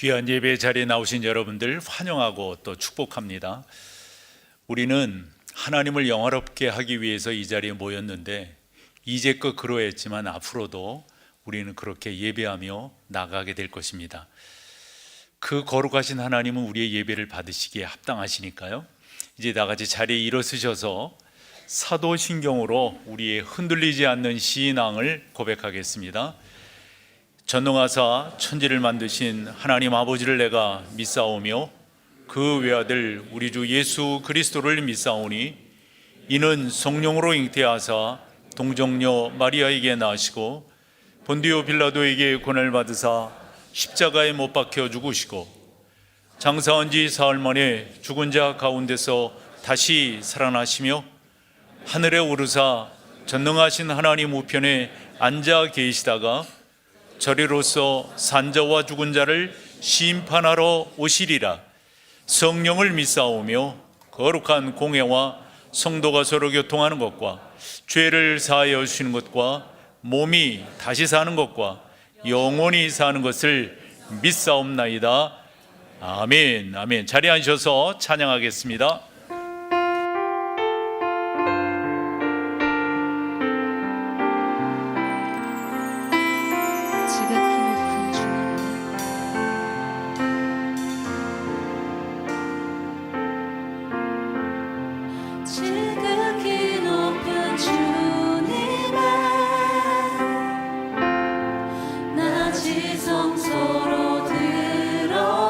귀한 예배 자리에 나오신 여러분들 환영하고 또 축복합니다. 우리는 하나님을 영화롭게 하기 위해서 이 자리에 모였는데 이제껏 그러했지만 앞으로도 우리는 그렇게 예배하며 나가게 될 것입니다. 그 거룩하신 하나님은 우리의 예배를 받으시기에 합당하시니까요. 이제 나같이 자리에 일어서셔서 사도신경으로 우리의 흔들리지 않는 신앙을 고백하겠습니다. 전능하사 천지를 만드신 하나님 아버지를 내가 믿사오며 그 외아들 우리 주 예수 그리스도를 믿사오니 이는 성령으로 잉태하사 동정녀 마리아에게 나시고 본디오 빌라도에게 고난을 받으사 십자가에 못 박혀 죽으시고 장사한 지 사흘 만에 죽은 자 가운데서 다시 살아나시며 하늘에 오르사 전능하신 하나님 우편에 앉아 계시다가 저리로서 산자와 죽은 자를 심판하러 오시리라. 성령을 믿사오며 거룩한 공회와 성도가 서로 교통하는 것과 죄를 사하여 주시는 것과 몸이 다시 사는 것과 영원히 사는 것을 믿사옵나이다. 아멘. 아멘. 자리에 앉으셔서 찬양하겠습니다. 지성소로 들어갑니다.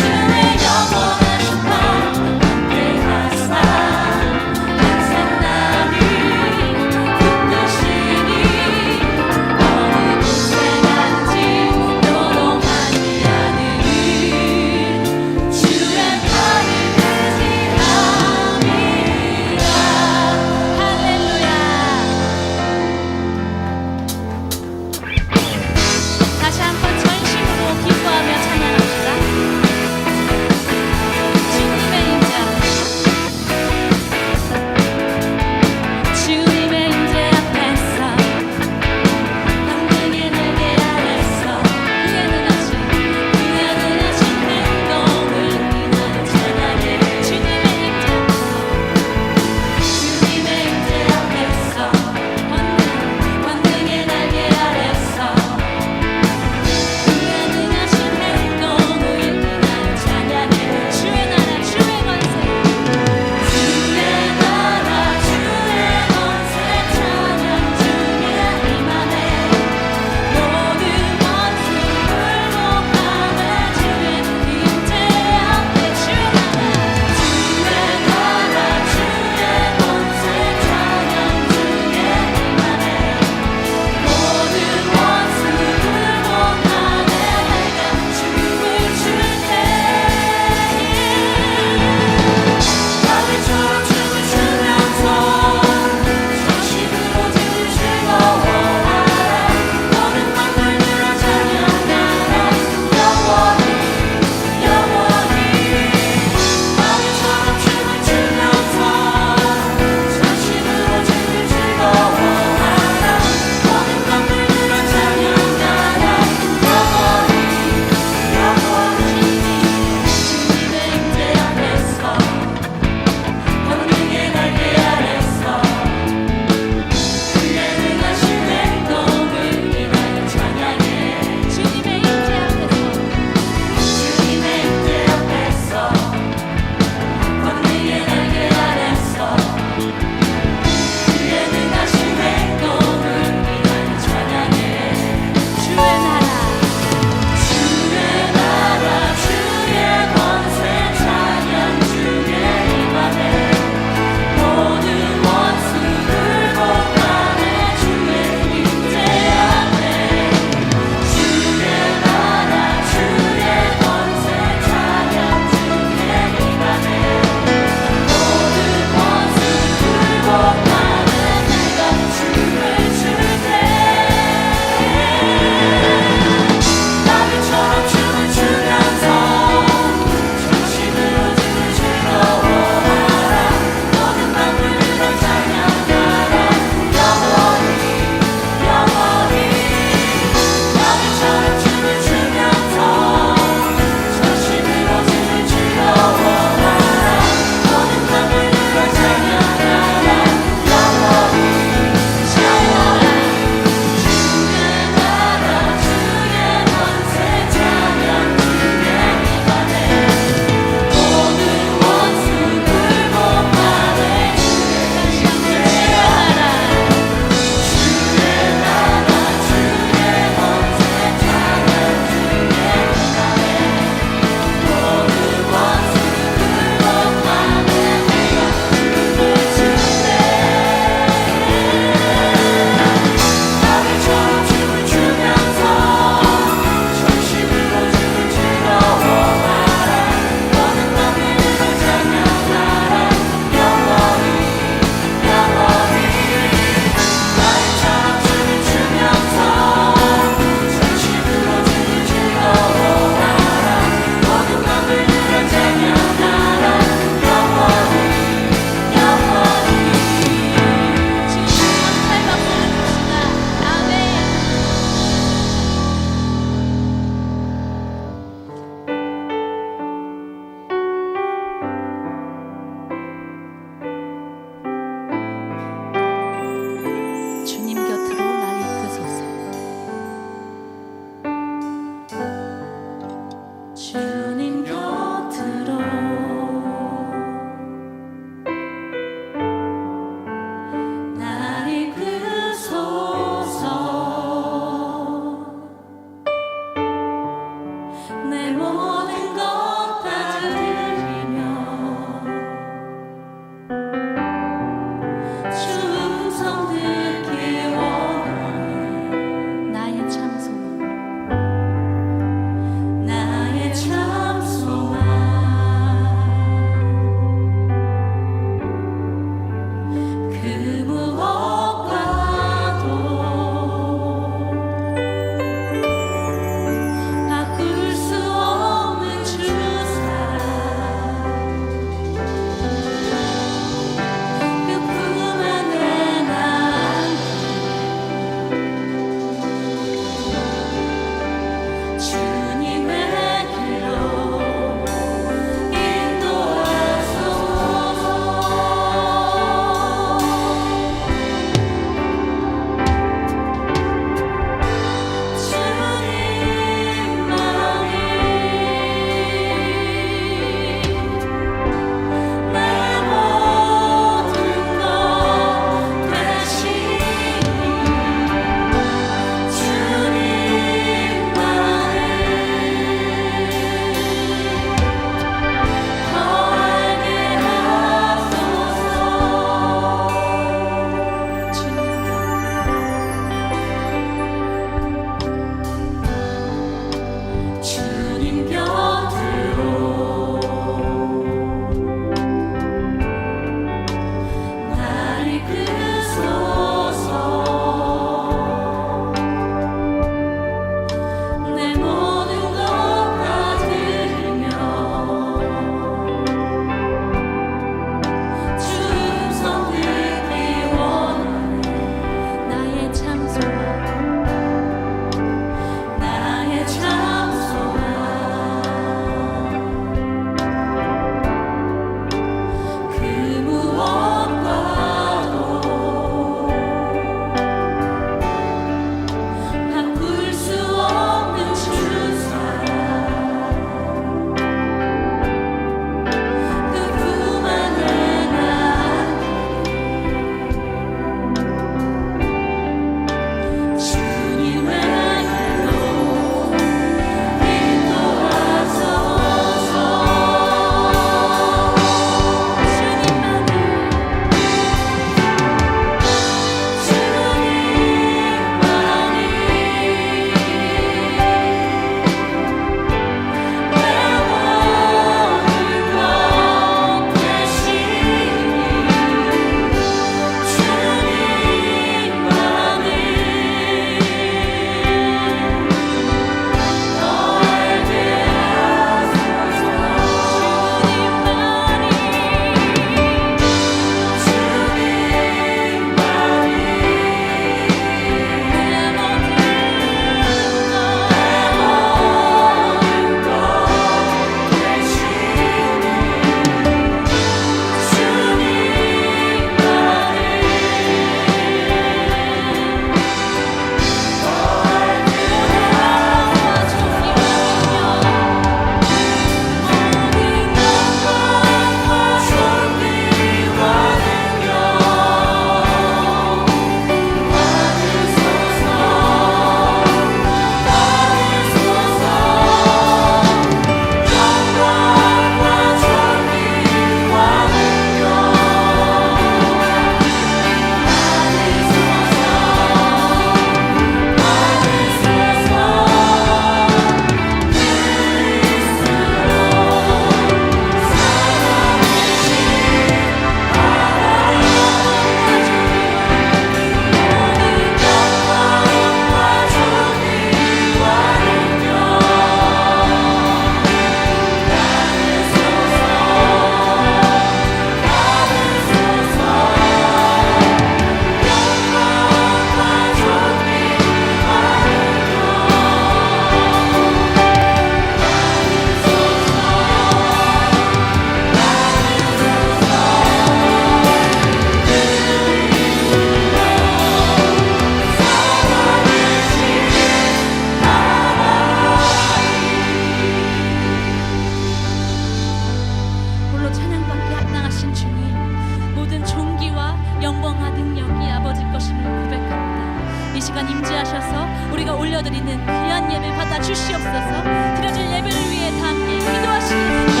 영광과 능력이 아버지 것임을 고백합니다. 이 시간 임재하셔서 우리가 올려드리는 귀한 예배 받아 주시옵소서. 드려질 예배를 위해 다 함께 기도하시겠습니다.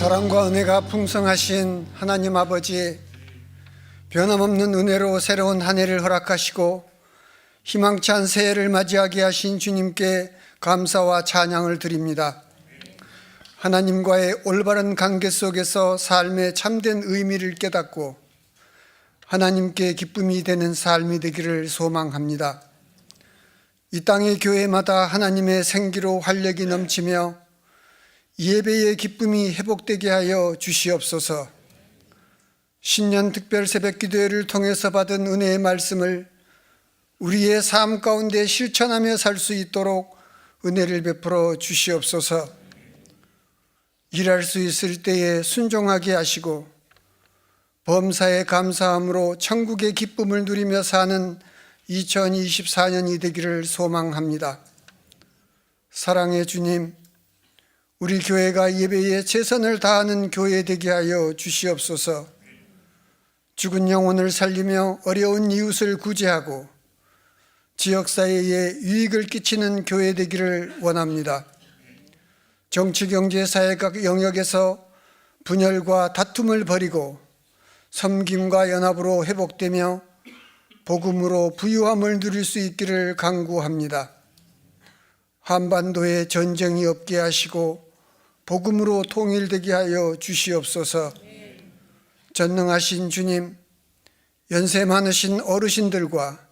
사랑과 은혜가 풍성하신 하나님 아버지, 변함없는 은혜로 새로운 한 해를 허락하시고 희망찬 새해를 맞이하게 하신 주님께 감사와 찬양을 드립니다. 하나님과의 올바른 관계 속에서 삶의 참된 의미를 깨닫고 하나님께 기쁨이 되는 삶이 되기를 소망합니다. 이 땅의 교회마다 하나님의 생기로 활력이 넘치며 예배의 기쁨이 회복되게 하여 주시옵소서. 신년 특별 새벽 기도회를 통해서 받은 은혜의 말씀을 우리의 삶 가운데 실천하며 살 수 있도록 은혜를 베풀어 주시옵소서. 일할 수 있을 때에 순종하게 하시고 범사에 감사함으로 천국의 기쁨을 누리며 사는 2024년이 되기를 소망합니다. 사랑의 주님, 우리 교회가 예배에 최선을 다하는 교회 되게 하여 주시옵소서. 죽은 영혼을 살리며 어려운 이웃을 구제하고 지역사회에 유익을 끼치는 교회 되기를 원합니다. 정치, 경제, 사회 각 영역에서 분열과 다툼을 버리고 섬김과 연합으로 회복되며 복음으로 부유함을 누릴 수 있기를 간구합니다. 한반도에 전쟁이 없게 하시고 복음으로 통일되게 하여 주시옵소서. 전능하신 주님, 연세 많으신 어르신들과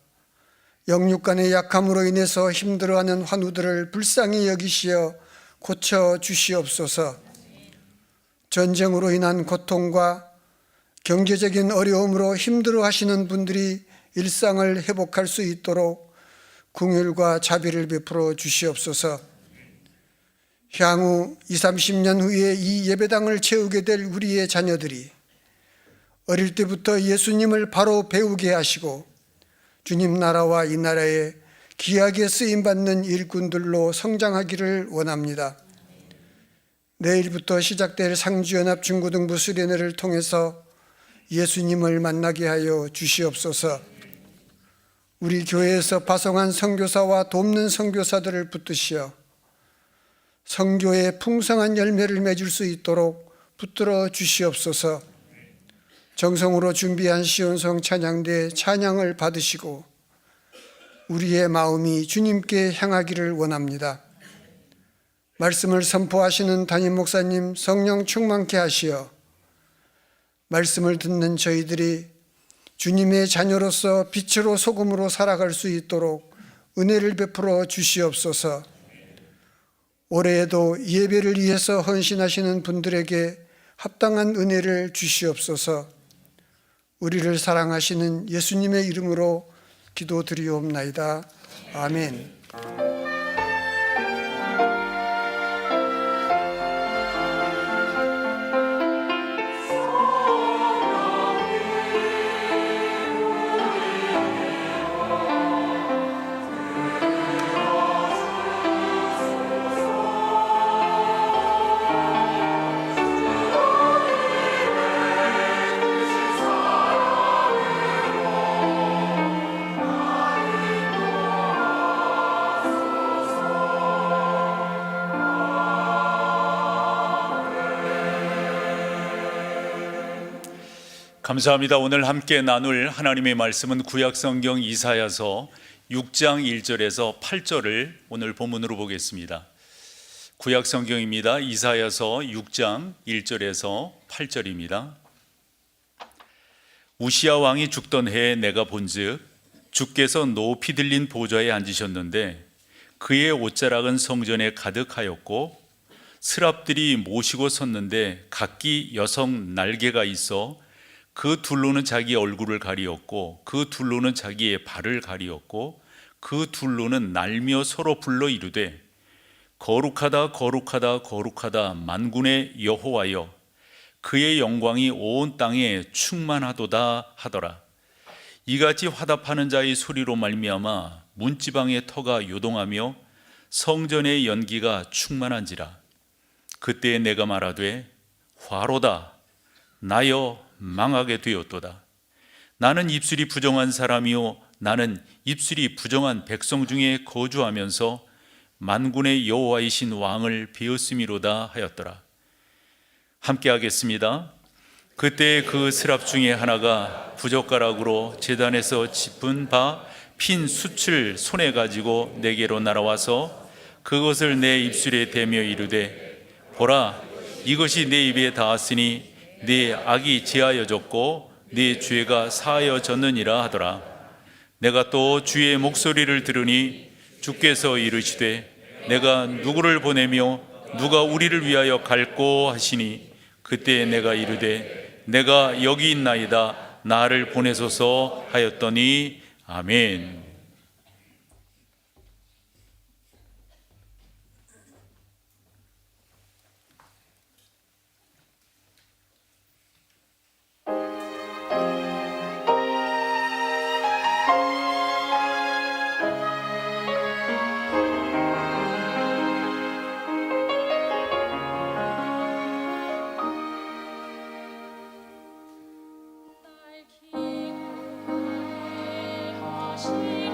영육간의 약함으로 인해서 힘들어하는 환우들을 불쌍히 여기시어 고쳐 주시옵소서. 전쟁으로 인한 고통과 경제적인 어려움으로 힘들어하시는 분들이 일상을 회복할 수 있도록 긍휼과 자비를 베풀어 주시옵소서. 향후 20, 30년 후에 이 예배당을 채우게 될 우리의 자녀들이 어릴 때부터 예수님을 바로 배우게 하시고 주님 나라와 이 나라에 귀하게 쓰임받는 일꾼들로 성장하기를 원합니다. 내일부터 시작될 상주연합 중고등부 수련회를 통해서 예수님을 만나게 하여 주시옵소서. 우리 교회에서 파송한 선교사와 돕는 선교사들을 붙드시어 선교의 풍성한 열매를 맺을 수 있도록 붙들어 주시옵소서. 정성으로 준비한 시온성 찬양대 찬양을 받으시고 우리의 마음이 주님께 향하기를 원합니다. 말씀을 선포하시는 담임 목사님 성령 충만케 하시어 말씀을 듣는 저희들이 주님의 자녀로서 빛으로 소금으로 살아갈 수 있도록 은혜를 베풀어 주시옵소서. 올해에도 예배를 위해서 헌신하시는 분들에게 합당한 은혜를 주시옵소서. 우리를 사랑하시는 예수님의 이름으로 기도드리옵나이다. 아멘. 감사합니다. 오늘 함께 나눌 하나님의 말씀은 구약성경 이사야서 6장 1절에서 8절을 오늘 본문으로 보겠습니다. 구약성경입니다. 이사야서 6장 1절에서 8절입니다. 우시야 왕이 죽던 해에 내가 본즉 주께서 높이 들린 보좌에 앉으셨는데 그의 옷자락은 성전에 가득하였고 스랍들이 모시고 섰는데 각기 여성 날개가 있어 그 둘로는 자기 얼굴을 가리었고 그 둘로는 자기의 발을 가리었고 그 둘로는 날며 서로 불러 이르되 거룩하다 거룩하다 거룩하다 만군의 여호와여 그의 영광이 온 땅에 충만하도다 하더라. 이같이 화답하는 자의 소리로 말미암아 문지방의 터가 요동하며 성전의 연기가 충만한지라. 그때 내가 말하되 화로다 나여 망하게 되었도다. 나는 입술이 부정한 사람이요 나는 입술이 부정한 백성 중에 거주하면서 만군의 여호와이신 왕을 배웠음이로다 하였더라. 함께 하겠습니다. 그때 그 스랍 중에 하나가 부젓가락으로 제단에서 짚은 바 핀 숯을 손에 가지고 내게로 날아와서 그것을 내 입술에 대며 이르되 보라 이것이 내 입에 닿았으니 네 악이 제하여졌고 네 죄가 사하여졌느니라 하더라. 내가 또 주의 목소리를 들으니 주께서 이르시되 내가 누구를 보내며 누가 우리를 위하여 갈꼬 하시니 그때 내가 이르되 내가 여기 있나이다 나를 보내소서 하였더니 아멘. 하시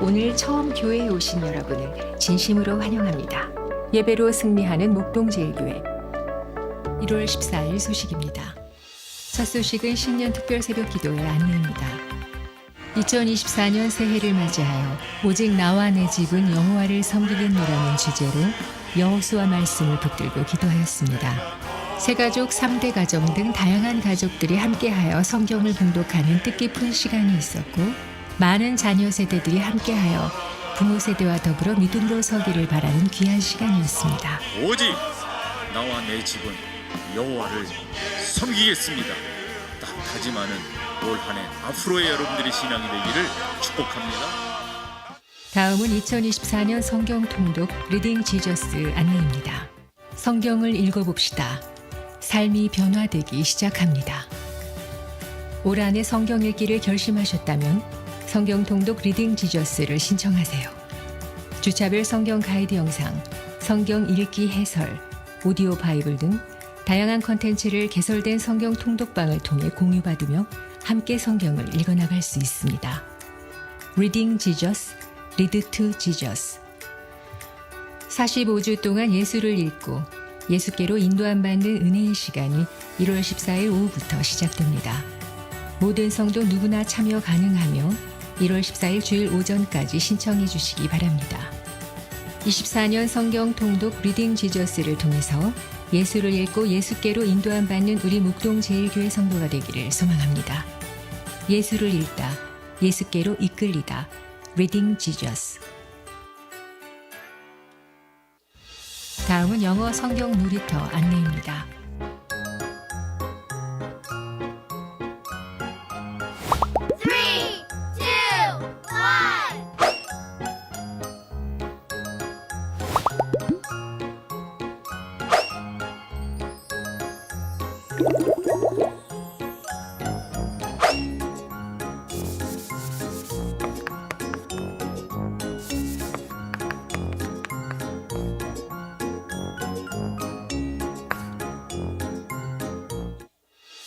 오늘 처음 교회에 오신 여러분을 진심으로 환영합니다. 예배로 승리하는 목동제일교회 1월 14일 소식입니다. 첫 소식은 신년 특별 새벽 기도의 안내입니다. 2024년 새해를 맞이하여 오직 나와 내 집은 여호와를 섬기겠노라는 주제로 여호수아 말씀을 붙들고 기도하였습니다. 새가족, 3대 가정 등 다양한 가족들이 함께하여 성경을 봉독하는 뜻깊은 시간이 있었고 많은 자녀 세대들이 함께하여 부모 세대와 더불어 믿음으로 서기를 바라는 귀한 시간이었습니다. 오직 나와 내 집은 여호와를 섬기겠습니다. 딱 다짐하는 올 한 해 앞으로의 여러분들의 신앙이 되기를 축복합니다. 다음은 2024년 성경 통독 리딩 지저스 안내입니다. 성경을 읽어봅시다. 삶이 변화되기 시작합니다. 올 한 해 성경 읽기를 결심하셨다면 성경 통독 리딩 지저스를 신청하세요. 주차별 성경 가이드 영상, 성경 읽기 해설, 오디오 바이블 등 다양한 컨텐츠를 개설된 성경 통독방을 통해 공유받으며 함께 성경을 읽어나갈 수 있습니다. Reading Jesus, Lead to Jesus. 45주 동안 예수를 읽고 예수께로 인도함 받는 은혜의 시간이 1월 14일 오후부터 시작됩니다. 모든 성도 누구나 참여 가능하며 1월 14일 주일 오전까지 신청해 주시기 바랍니다. 24년 성경 통독 리딩 지저스를 통해서 예수를 읽고 예수께로 인도함 받는 우리 목동제일교회 성도가 되기를 소망합니다. 예수를 읽다, 예수께로 이끌리다, 리딩 지저스. 다음은 영어 성경 놀이터 안내입니다.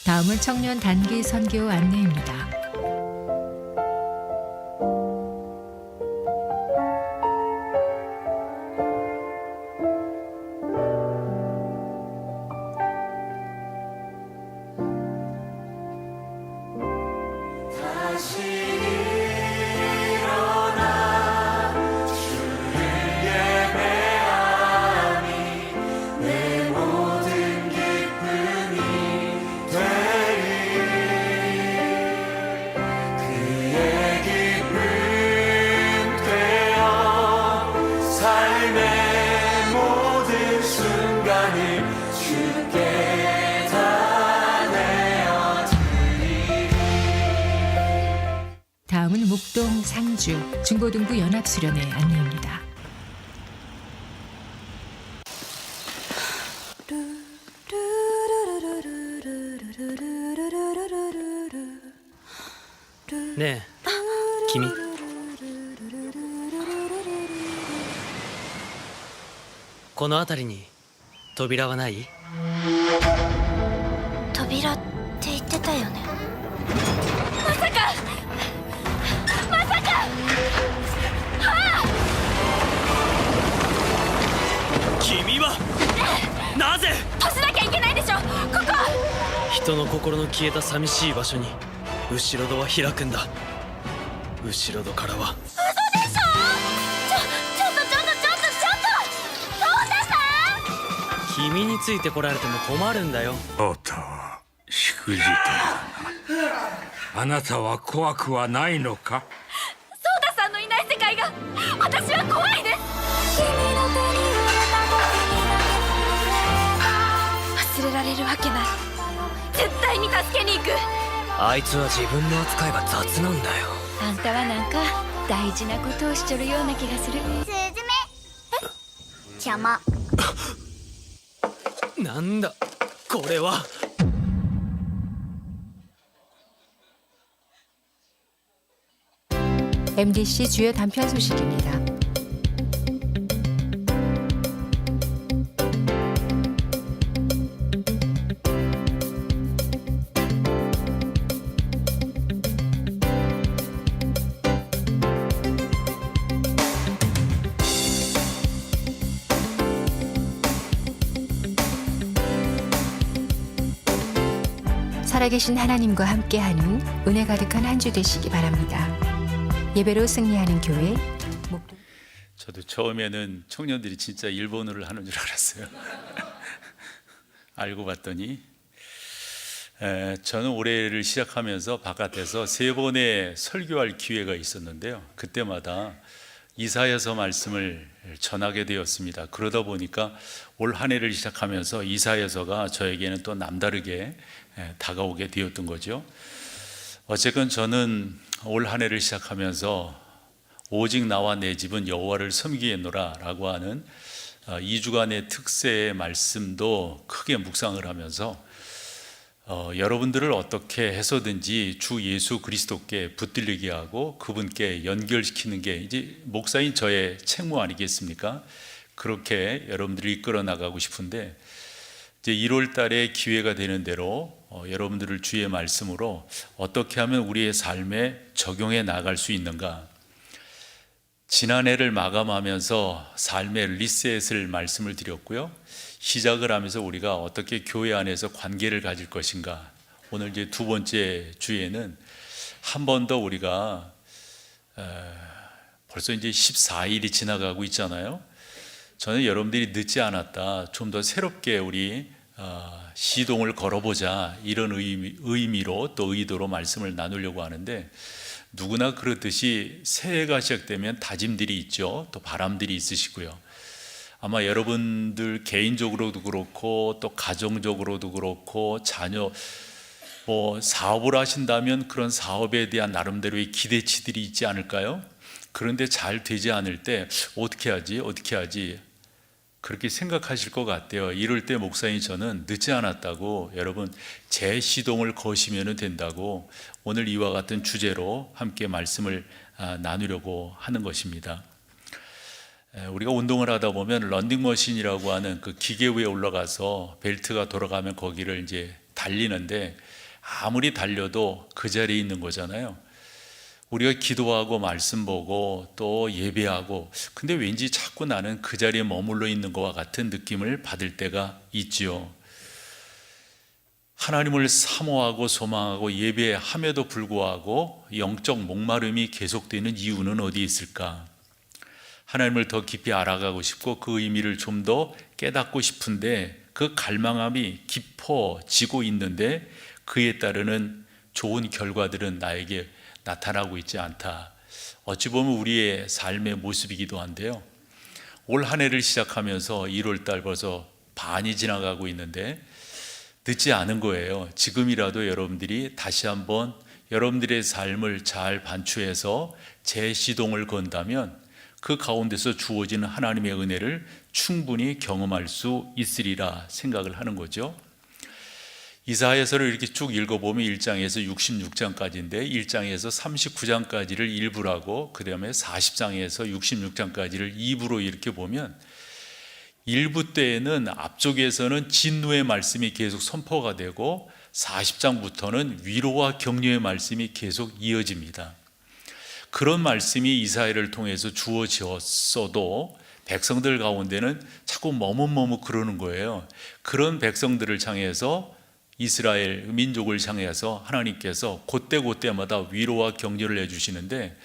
다음은 청년 단기 선교 안내입니다. 다음은 목동 상주 중고등부 연합수련회 안내입니다. 네, 김이. この辺りに扉はない？扉って言ってたよね。君はなぜ閉じなきゃいけないでしょ。ここ。人の心の消えた寂しい場所に後ろ戸は開くんだ。後ろ戸からは嘘でしょ。ちょっとそうださん。君についてこられても困るんだよ。おっと、しくじったな。あなたは怖くはないのか？そうださんのいない世界が私は怖いです。忘れられるわけない。絶対に助けに行く。あいつは自分の扱いが雑なんだよ。あんたはなんか大事なことをしちょるような気がする。スズメ。邪魔。なんだこれは。 MDC 주요 단편 소식입니다. 살아계신 하나님과 함께하는 은혜 가득한 한 주 되시기 바랍니다. 예배로 승리하는 교회 목동. 저도 처음에는 청년들이 진짜 일본어를 하는 줄 알았어요. 알고 봤더니 저는 올해를 시작하면서 바깥에서 3번의 설교할 기회가 있었는데요. 그때마다 이사야서 말씀을 전하게 되었습니다. 그러다 보니까 올 한 해를 시작하면서 이사야서가 저에게는 또 남다르게 다가오게 되었던 거죠. 어쨌건 저는 올 한 해를 시작하면서 오직 나와 내 집은 여호와를 섬기겠노라 라고 하는 2주간의 특세의 말씀도 크게 묵상을 하면서 여러분들을 어떻게 해서든지 주 예수 그리스도께 붙들리게 하고 그분께 연결시키는 게 이제 목사인 저의 책무 아니겠습니까? 그렇게 여러분들을 이끌어 나가고 싶은데 이제 1월 달에 기회가 되는 대로 여러분들을 주의 말씀으로 어떻게 하면 우리의 삶에 적용해 나갈 수 있는가? 지난해를 마감하면서 삶의 리셋을 말씀을 드렸고요. 시작을 하면서 우리가 어떻게 교회 안에서 관계를 가질 것인가. 오늘 이제 2번째 주에는 한 번 더 우리가 벌써 이제 14일이 지나가고 있잖아요. 저는 여러분들이 늦지 않았다. 좀 더 새롭게 우리 시동을 걸어보자. 이런 의미로 또 의도로 말씀을 나누려고 하는데 누구나 그렇듯이 새해가 시작되면 다짐들이 있죠. 또 바람들이 있으시고요. 아마 여러분들 개인적으로도 그렇고 또 가정적으로도 그렇고 자녀 사업을 하신다면 그런 사업에 대한 나름대로의 기대치들이 있지 않을까요? 그런데 잘 되지 않을 때 어떻게 하지 그렇게 생각하실 것 같아요. 이럴 때 목사님 저는 늦지 않았다고 여러분 재시동을 거시면 된다고 오늘 이와 같은 주제로 함께 말씀을 나누려고 하는 것입니다. 우리가 운동을 하다 보면 런닝머신이라고 하는 그 기계 위에 올라가서 벨트가 돌아가면 거기를 이제 달리는데 아무리 달려도 그 자리에 있는 거잖아요. 우리가 기도하고 말씀 보고 또 예배하고 근데 왠지 자꾸 나는 그 자리에 머물러 있는 것과 같은 느낌을 받을 때가 있지요. 하나님을 사모하고 소망하고 예배함에도 불구하고 영적 목마름이 계속되는 이유는 어디에 있을까? 하나님을 더 깊이 알아가고 싶고 그 의미를 좀 더 깨닫고 싶은데 그 갈망함이 깊어지고 있는데 그에 따르는 좋은 결과들은 나에게 나타나고 있지 않다. 어찌 보면 우리의 삶의 모습이기도 한데요. 올 한 해를 시작하면서 1월 달 벌써 반이 지나가고 있는데 늦지 않은 거예요. 지금이라도 여러분들이 다시 한번 여러분들의 삶을 잘 반추해서 재시동을 건다면 그 가운데서 주어지는 하나님의 은혜를 충분히 경험할 수 있으리라 생각을 하는 거죠. 이사야서를 이렇게 쭉 읽어보면 1장에서 66장까지인데 1장에서 39장까지를 1부라고 그 다음에 40장에서 66장까지를 2부로 이렇게 보면 1부 때에는 앞쪽에서는 진노의 말씀이 계속 선포가 되고 40장부터는 위로와 격려의 말씀이 계속 이어집니다. 그런 말씀이 이사야를 통해서 주어졌어도 백성들 가운데는 자꾸 머뭇머뭇 그러는 거예요. 그런 백성들을 향해서 이스라엘 민족을 향해서 하나님께서 그때마다 위로와 격려를 해주시는데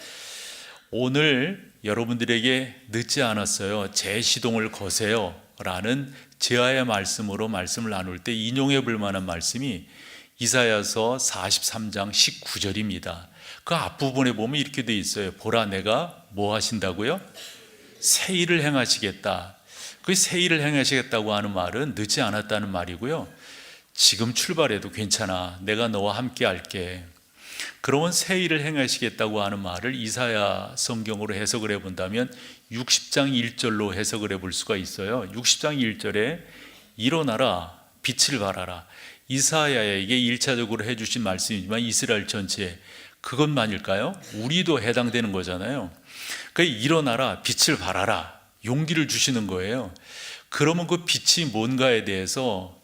오늘 여러분들에게 늦지 않았어요. 재시동을 거세요 라는 제아의 말씀으로 말씀을 나눌 때 인용해 볼 만한 말씀이 이사야서 43장 19절입니다. 그 앞부분에 보면 이렇게 돼 있어요. 보라 내가 뭐 하신다고요? 새 일을 행하시겠다. 그 새 일을 행하시겠다고 하는 말은 늦지 않았다는 말이고요. 지금 출발해도 괜찮아. 내가 너와 함께 할게. 그러면 새 일을 행하시겠다고 하는 말을 이사야 성경으로 해석을 해본다면 60장 1절로 해석을 해볼 수가 있어요. 60장 1절에 일어나라 빛을 발하라. 이사야에게 1차적으로 해주신 말씀이지만 이스라엘 전체에 그것만일까요? 우리도 해당되는 거잖아요. 그러니까 일어나라 빛을 발하라 용기를 주시는 거예요. 그러면 그 빛이 뭔가에 대해서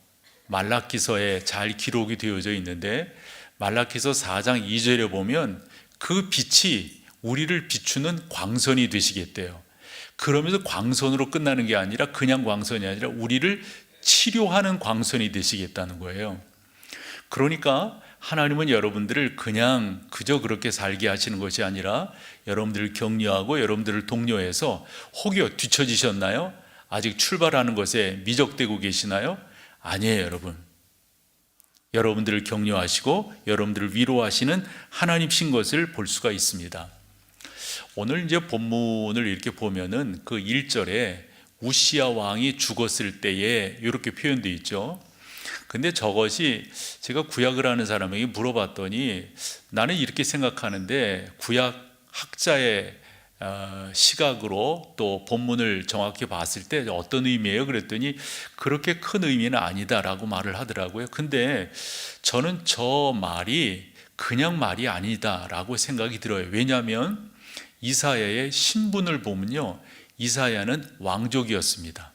말라기서에 잘 기록이 되어져 있는데 말라기서 4장 2절에 보면 그 빛이 우리를 비추는 광선이 되시겠대요. 그러면서 광선으로 끝나는 게 아니라 그냥 광선이 아니라 우리를 치료하는 광선이 되시겠다는 거예요. 그러니까 하나님은 여러분들을 그냥 그저 그렇게 살게 하시는 것이 아니라 여러분들을 격려하고 여러분들을 독려해서 혹여 뒤처지셨나요? 아직 출발하는 것에 미적대고 계시나요? 아니에요, 여러분. 여러분들을 격려하시고 여러분들을 위로하시는 하나님신 것을 볼 수가 있습니다. 오늘 이제 본문을 이렇게 보면은 그 1절에 우시야 왕이 죽었을 때에 이렇게 표현되어 있죠. 근데 저것이 제가 구약을 하는 사람에게 물어봤더니 나는 이렇게 생각하는데 구약 학자의 시각으로 또 본문을 정확히 봤을 때 어떤 의미예요? 그랬더니 그렇게 큰 의미는 아니다라고 말을 하더라고요. 근데 저는 저 말이 그냥 말이 아니다라고 생각이 들어요. 왜냐하면 이사야의 신분을 보면요, 이사야는 왕족이었습니다.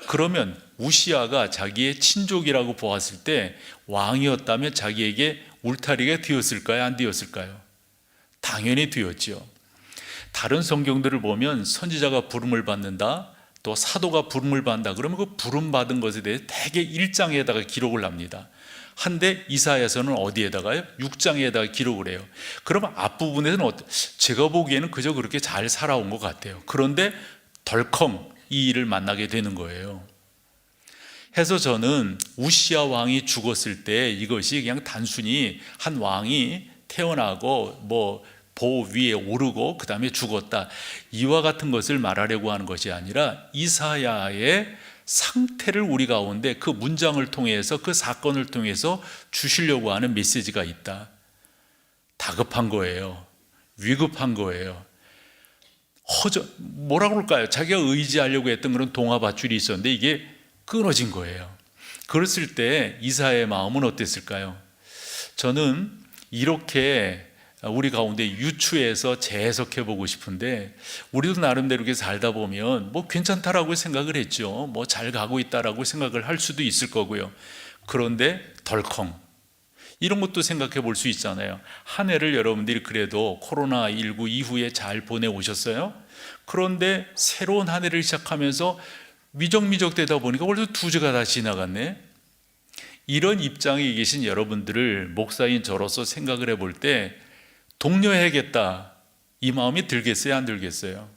그러면 우시야가 자기의 친족이라고 보았을 때 왕이었다면 자기에게 울타리가 되었을까요? 안 되었을까요? 당연히 되었죠. 다른 성경들을 보면 선지자가 부름을 받는다, 또 사도가 부름을 받는다 그러면 그 부름 받은 것에 대해 대개 1장에다가 기록을 합니다. 한데 이사야서는 어디에다가요? 6장에다가 기록을 해요. 그러면 앞부분에서는 제가 보기에는 그저 그렇게 잘 살아온 것 같아요. 그런데 덜컹 이 일을 만나게 되는 거예요. 해서 저는 우시야 왕이 죽었을 때 이것이 그냥 단순히 한 왕이 태어나고 뭐 보 위에 오르고 그 다음에 죽었다, 이와 같은 것을 말하려고 하는 것이 아니라 이사야의 상태를 우리 가운데 그 문장을 통해서 그 사건을 통해서 주시려고 하는 메시지가 있다. 다급한 거예요. 위급한 거예요. 뭐라고 그럴까요? 자기가 의지하려고 했던 그런 동화밧줄이 있었는데 이게 끊어진 거예요. 그랬을 때 이사야의 마음은 어땠을까요? 저는 이렇게 우리 가운데 유추해서 재해석해 보고 싶은데, 우리도 나름대로 이렇게 살다 보면 뭐 괜찮다라고 생각을 했죠. 뭐 잘 가고 있다라고 생각을 할 수도 있을 거고요. 그런데 덜컹 이런 것도 생각해 볼 수 있잖아요. 한 해를 여러분들이 그래도 코로나19 이후에 잘 보내오셨어요? 그런데 새로운 한 해를 시작하면서 미적미적 되다 보니까 벌써 2주가 다 지나갔네. 이런 입장에 계신 여러분들을 목사인 저로서 생각을 해볼 때 독려해야겠다, 이 마음이 들겠어요? 안 들겠어요?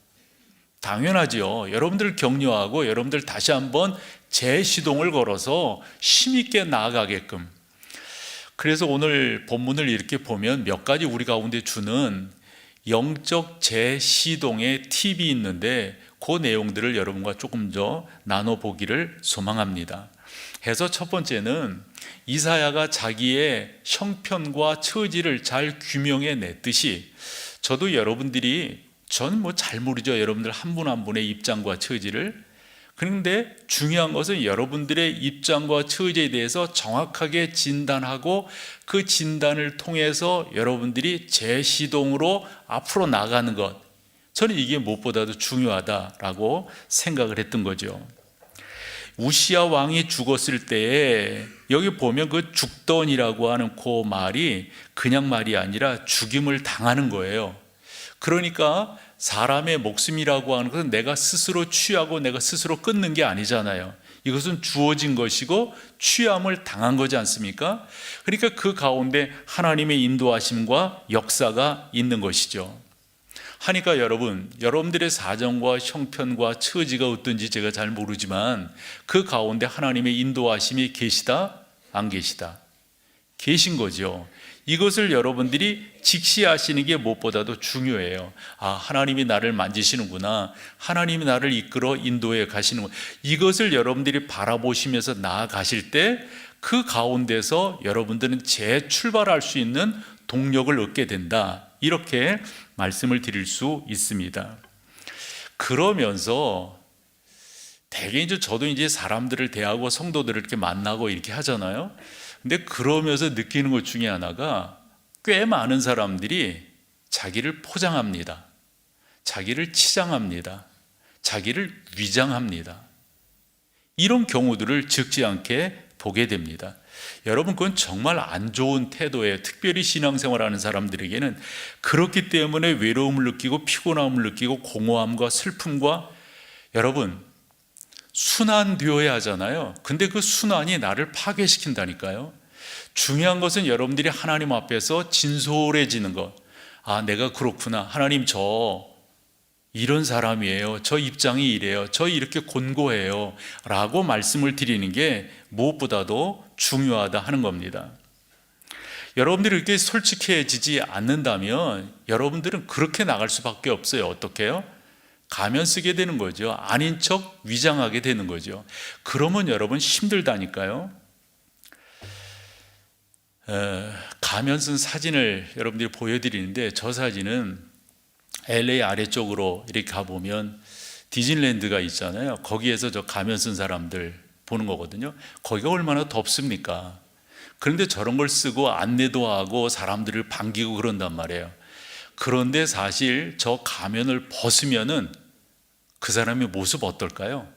당연하죠. 여러분들 격려하고 여러분들 다시 한번 재시동을 걸어서 힘있게 나아가게끔. 그래서 오늘 본문을 이렇게 보면 몇 가지 우리 가운데 주는 영적 재시동의 팁이 있는데 그 내용들을 여러분과 조금 더 나눠보기를 소망합니다. 해서 첫 번째는 이사야가 자기의 형편과 처지를 잘 규명해 냈듯이 저도 여러분들이, 저는 뭐 잘 모르죠, 여러분들 한 분 한 분의 입장과 처지를. 그런데 중요한 것은 여러분들의 입장과 처지에 대해서 정확하게 진단하고 그 진단을 통해서 여러분들이 재시동으로 앞으로 나가는 것, 저는 이게 무엇보다도 중요하다라고 생각을 했던 거죠. 우시야 왕이 죽었을 때에 여기 보면 그 죽던이라고 하는 그 말이 그냥 말이 아니라 죽임을 당하는 거예요. 그러니까 사람의 목숨이라고 하는 것은 내가 스스로 취하고 내가 스스로 끊는 게 아니잖아요. 이것은 주어진 것이고 취함을 당한 거지 않습니까? 그러니까 그 가운데 하나님의 인도하심과 역사가 있는 것이죠. 하니까 여러분들의 사정과 형편과 처지가 어떤지 제가 잘 모르지만 그 가운데 하나님의 인도하심이 계시다? 안 계시다? 계신 거죠. 이것을 여러분들이 직시하시는 게 무엇보다도 중요해요. 아, 하나님이 나를 만지시는구나, 하나님이 나를 이끌어 인도해 가시는구나, 이것을 여러분들이 바라보시면서 나아가실 때 그 가운데서 여러분들은 재출발할 수 있는 동력을 얻게 된다, 이렇게 말씀을 드릴 수 있습니다. 그러면서 대개 이제 저도 이제 사람들을 대하고 성도들을 이렇게 만나고 이렇게 하잖아요. 근데 그러면서 느끼는 것 중에 하나가 꽤 많은 사람들이 자기를 포장합니다. 자기를 치장합니다. 자기를 위장합니다. 이런 경우들을 적지 않게 보게 됩니다. 여러분, 그건 정말 안 좋은 태도예요. 특별히 신앙생활하는 사람들에게는. 그렇기 때문에 외로움을 느끼고 피곤함을 느끼고 공허함과 슬픔과, 여러분 순환되어야 하잖아요. 근데 그 순환이 나를 파괴시킨다니까요. 중요한 것은 여러분들이 하나님 앞에서 진솔해지는 것. 아, 내가 그렇구나. 하나님, 저 이런 사람이에요. 저 입장이 이래요. 저 이렇게 곤고해요. 라고 말씀을 드리는 게 무엇보다도 중요하다 하는 겁니다. 여러분들이 이렇게 솔직해지지 않는다면 여러분들은 그렇게 나갈 수밖에 없어요. 어떻게 해요? 가면 쓰게 되는 거죠. 아닌 척 위장하게 되는 거죠. 그러면 여러분 힘들다니까요. 가면 쓴 사진을 여러분들이 보여드리는데, 저 사진은 LA 아래쪽으로 이렇게 가보면 디즈니랜드가 있잖아요. 거기에서 저 가면 쓴 사람들 보는 거거든요. 거기가 얼마나 덥습니까? 그런데 저런 걸 쓰고 안내도 하고 사람들을 반기고 그런단 말이에요. 그런데 사실 저 가면을 벗으면은 그 사람의 모습 어떨까요?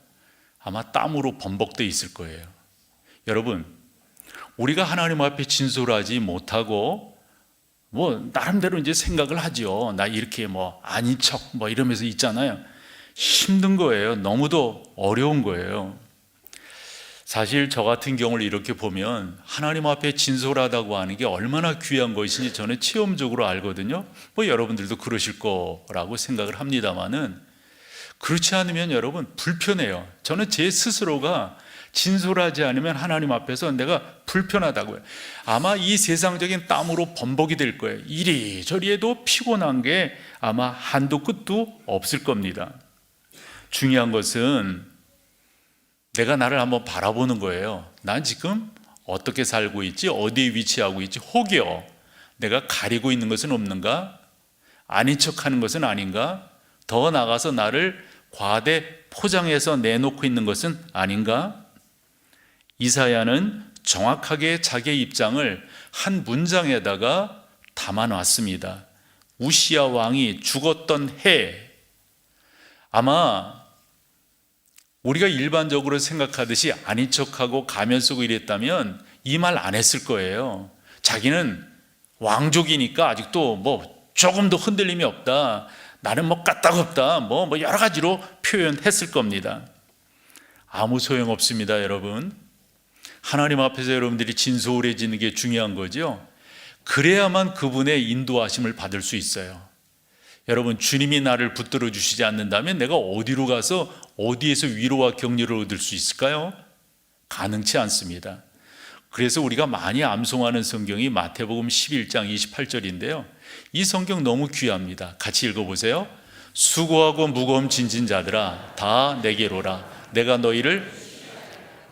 아마 땀으로 범벅돼 있을 거예요. 여러분, 우리가 하나님 앞에 진솔하지 못하고 나름대로 이제 생각을 하죠. 나 이렇게 아닌 척 이러면서 있잖아요. 힘든 거예요. 너무도 어려운 거예요. 사실 저 같은 경우를 이렇게 보면 하나님 앞에 진솔하다고 하는 게 얼마나 귀한 것인지 저는 체험적으로 알거든요. 여러분들도 그러실 거라고 생각을 합니다만은, 그렇지 않으면 여러분 불편해요. 저는 제 스스로가 진솔하지 않으면 하나님 앞에서 내가 불편하다고요. 아마 이 세상적인 땀으로 범벅이 될 거예요. 이리저리 해도 피곤한 게 아마 한도 끝도 없을 겁니다. 중요한 것은 내가 나를 한번 바라보는 거예요. 난 지금 어떻게 살고 있지? 어디에 위치하고 있지? 혹여 내가 가리고 있는 것은 없는가? 아닌 척하는 것은 아닌가? 더 나아가서 나를 과대 포장해서 내놓고 있는 것은 아닌가? 이사야는 정확하게 자기의 입장을 한 문장에다가 담아놨습니다. 우시야 왕이 죽었던 해. 아마 우리가 일반적으로 생각하듯이 아닌 척하고 가면 쓰고 이랬다면 이 말 안 했을 거예요. 자기는 왕족이니까 아직도 조금도 흔들림이 없다. 나는 까딱없다. 여러 가지로 표현했을 겁니다. 아무 소용 없습니다, 여러분. 하나님 앞에서 여러분들이 진솔해지는 게 중요한 거죠. 그래야만 그분의 인도하심을 받을 수 있어요. 여러분, 주님이 나를 붙들어 주시지 않는다면 내가 어디로 가서 어디에서 위로와 격려를 얻을 수 있을까요? 가능치 않습니다. 그래서 우리가 많이 암송하는 성경이 마태복음 11장 28절인데요. 이 성경 너무 귀합니다. 같이 읽어보세요. 수고하고 무거움 진진 자들아 다 내게로라. 내가 너희를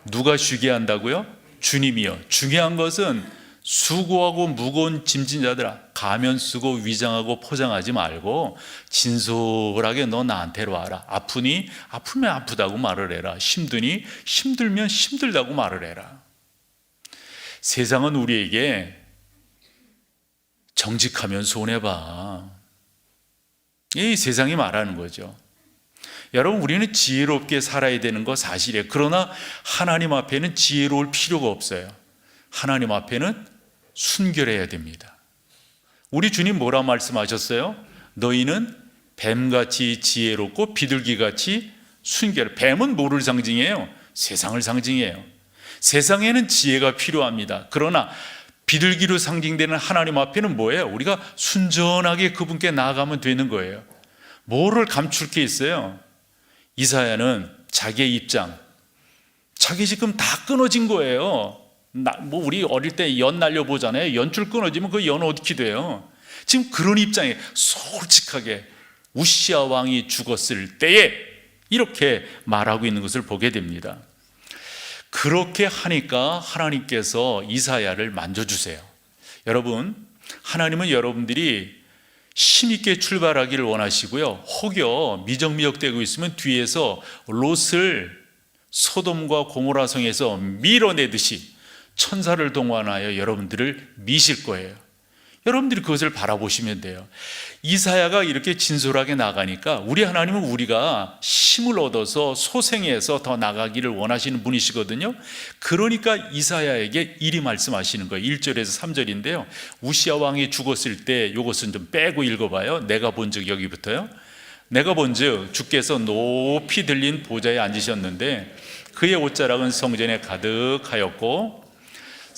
누가 쉬게 한다고요? 주님이요. 중요한 것은 수고하고 무거운 짐진 자들아, 가면 쓰고 위장하고 포장하지 말고 진솔하게 너 나한테로 와라. 아프니? 아프면 아프다고 말을 해라. 힘드니? 힘들면 힘들다고 말을 해라. 세상은 우리에게 정직하면 손해봐. 이 세상이 말하는 거죠. 여러분, 우리는 지혜롭게 살아야 되는 거 사실이에요. 그러나 하나님 앞에는 지혜로울 필요가 없어요. 하나님 앞에는 순결해야 됩니다. 우리 주님 뭐라 말씀하셨어요? 너희는 뱀같이 지혜롭고 비둘기같이 순결. 뱀은 뭐를 상징해요? 세상을 상징해요. 세상에는 지혜가 필요합니다. 그러나 비둘기로 상징되는 하나님 앞에는 뭐예요? 우리가 순전하게 그분께 나아가면 되는 거예요. 뭐를 감출 게 있어요? 이사야는 자기의 입장, 자기 지금 다 끊어진 거예요. 우리 어릴 때 연 날려보잖아요. 연줄 끊어지면 그 연 어떻게 돼요? 지금 그런 입장에 솔직하게 우시야 왕이 죽었을 때에 이렇게 말하고 있는 것을 보게 됩니다. 그렇게 하니까 하나님께서 이사야를 만져주세요. 여러분, 하나님은 여러분들이 힘있게 출발하기를 원하시고요. 혹여 미적미적되고 있으면 뒤에서 롯을 소돔과 고모라 성에서 밀어내듯이 천사를 동원하여 여러분들을 미실 거예요. 여러분들이 그것을 바라보시면 돼요. 이사야가 이렇게 진솔하게 나가니까 우리 하나님은 우리가 힘을 얻어서 소생해서 더 나가기를 원하시는 분이시거든요. 그러니까 이사야에게 이리 말씀하시는 거예요. 1절에서 3절인데요. 우시야 왕이 죽었을 때 이것은 좀 빼고 읽어봐요. 내가 본즉, 여기부터요. 내가 본즉 주께서 높이 들린 보좌에 앉으셨는데 그의 옷자락은 성전에 가득하였고